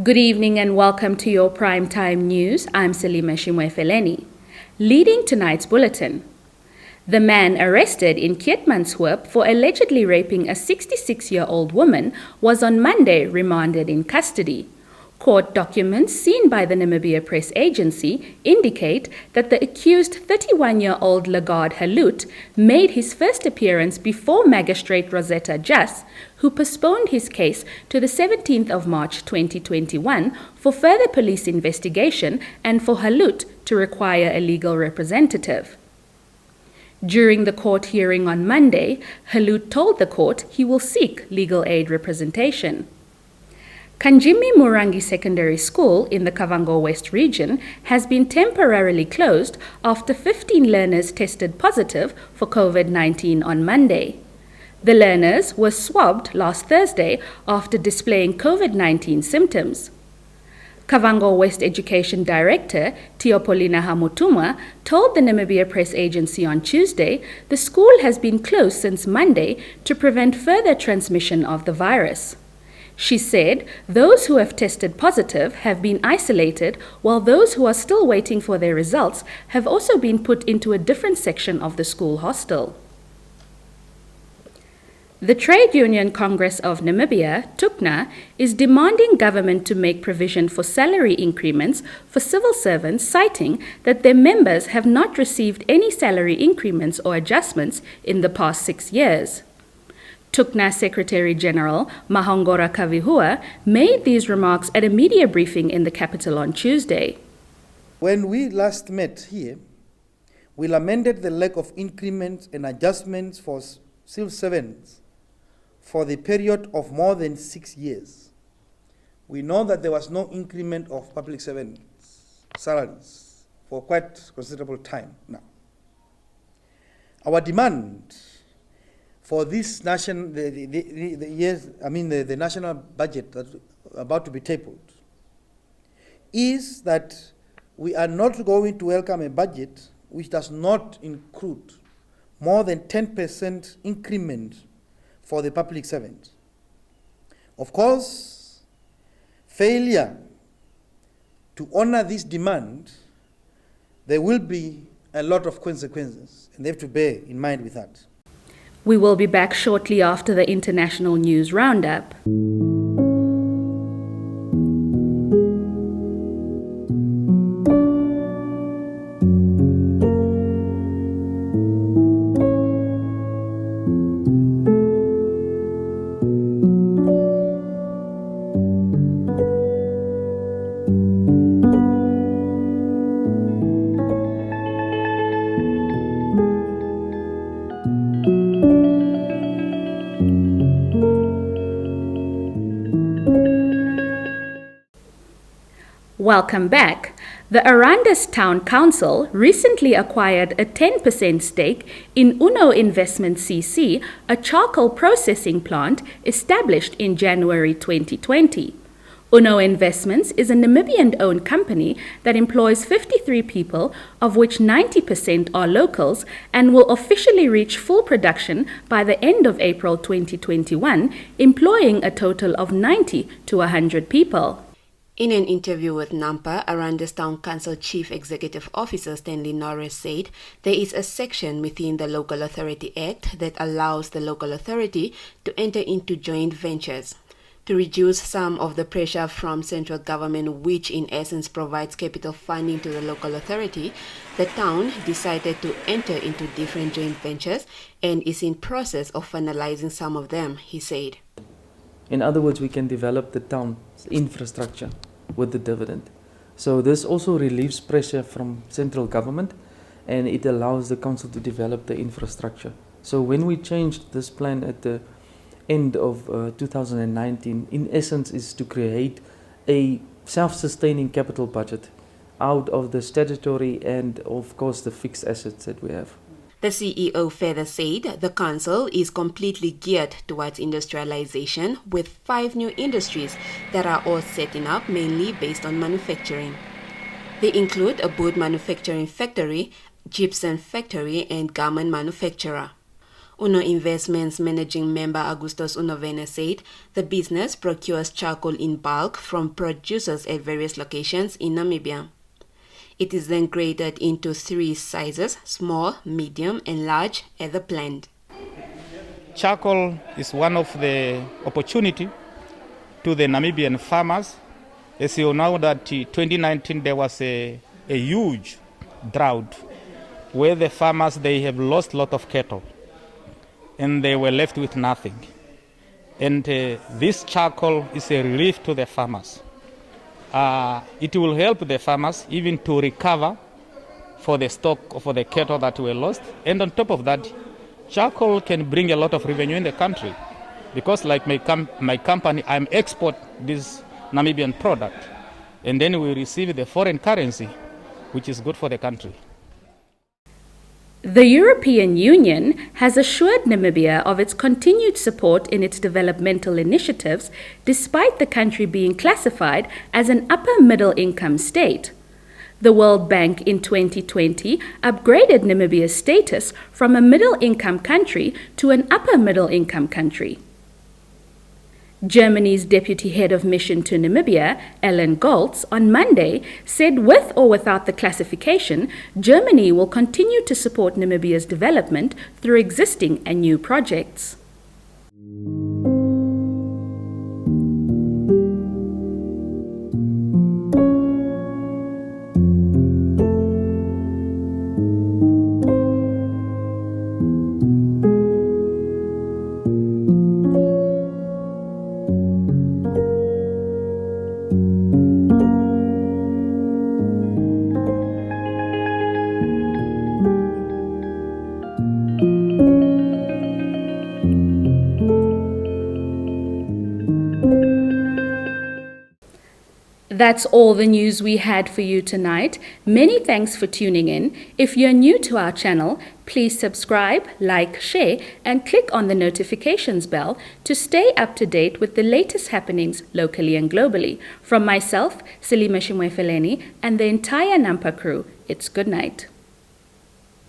Good evening and welcome to your primetime news. I'm Salima Shimwe-Feleni. Leading tonight's bulletin. The man arrested in Keetmanshoop for allegedly raping a 66-year-old woman was on Monday remanded in custody. Court documents seen by the Namibia Press Agency indicate that the accused 31-year-old Lagarde Halut made his first appearance before Magistrate Rosetta Jas, who postponed his case to the 17th of March 2021 for further police investigation and for Halut to require a legal representative. During the court hearing on Monday, Halut told the court he will seek legal aid representation. Kanjimi Murangi Secondary School in the Kavango West region has been temporarily closed after 15 learners tested positive for COVID-19 on Monday. The learners were swabbed last Thursday after displaying COVID-19 symptoms. Kavango West Education Director Teopolina Hamutuma told the Namibia Press Agency on Tuesday the school has been closed since Monday to prevent further transmission of the virus. She said those who have tested positive have been isolated, while those who are still waiting for their results have also been put into a different section of the school hostel. The Trade Union Congress of Namibia, TUCNA, is demanding government to make provision for salary increments for civil servants, citing that their members have not received any salary increments or adjustments in the past 6 years. TUCNA Secretary General Mahongora Kavihua made these remarks at a media briefing in the capital on Tuesday. When we last met here, we lamented the lack of increments and adjustments for civil servants for the period of more than 6 years. We know that there was no increment of public servants' salaries for quite considerable time now. Our demand for this the national budget that's about to be tabled is that we are not going to welcome a budget which does not include more than 10% increment for the public servant. Of course, failure to honor this demand, there will be a lot of consequences, and they have to bear in mind with that. We will be back shortly after the international news roundup. Welcome back. The Arandas Town Council recently acquired a 10% stake in Uno Investment CC, a charcoal processing plant established in January 2020. Uno Investments is a Namibian-owned company that employs 53 people, of which 90% are locals, and will officially reach full production by the end of April 2021, employing a total of 90 to 100 people. In an interview with NAMPA, Arandas Town Council Chief Executive Officer Stanley Norris said there is a section within the Local Authority Act that allows the local authority to enter into joint ventures. To reduce some of the pressure from central government, which in essence provides capital funding to the local authority, the town decided to enter into different joint ventures and is in process of finalizing some of them, he said. In other words, we can develop the town's infrastructure with the dividend. So this also relieves pressure from central government, and it allows the council to develop the infrastructure. So when we changed this plan at the end of 2019, in essence is to create a self-sustaining capital budget out of the statutory and of course the fixed assets that we have. The CEO further said the council is completely geared towards industrialization with 5 new industries that are all setting up mainly based on manufacturing. They include a boot manufacturing factory, gypsum factory and garment manufacturer. Uno Investments Managing Member Augustus Unovene said the business procures charcoal in bulk from producers at various locations in Namibia. It is then graded into 3 sizes, small, medium, and large, at the plant. Charcoal is one of the opportunity to the Namibian farmers. As you know that 2019 there was a huge drought where the farmers, they have lost a lot of cattle and they were left with nothing. And this charcoal is a relief to the farmers. It will help the farmers even to recover for the stock, for the cattle that were lost. And on top of that, charcoal can bring a lot of revenue in the country because like my company, I'm export this Namibian product. And then we receive the foreign currency, which is good for the country. The European Union has assured Namibia of its continued support in its developmental initiatives, despite the country being classified as an upper middle income state. The World Bank in 2020 upgraded Namibia's status from a middle income country to an upper middle income country. Germany's deputy head of mission to Namibia, Ellen Goltz, on Monday said with or without the classification, Germany will continue to support Namibia's development through existing and new projects. That's all the news we had for you tonight. Many thanks for tuning in. If you're new to our channel, please subscribe, like, share, and click on the notifications bell to stay up to date with the latest happenings locally and globally. From myself, Selima Shimwefeleni, and the entire Nampa crew, it's good night.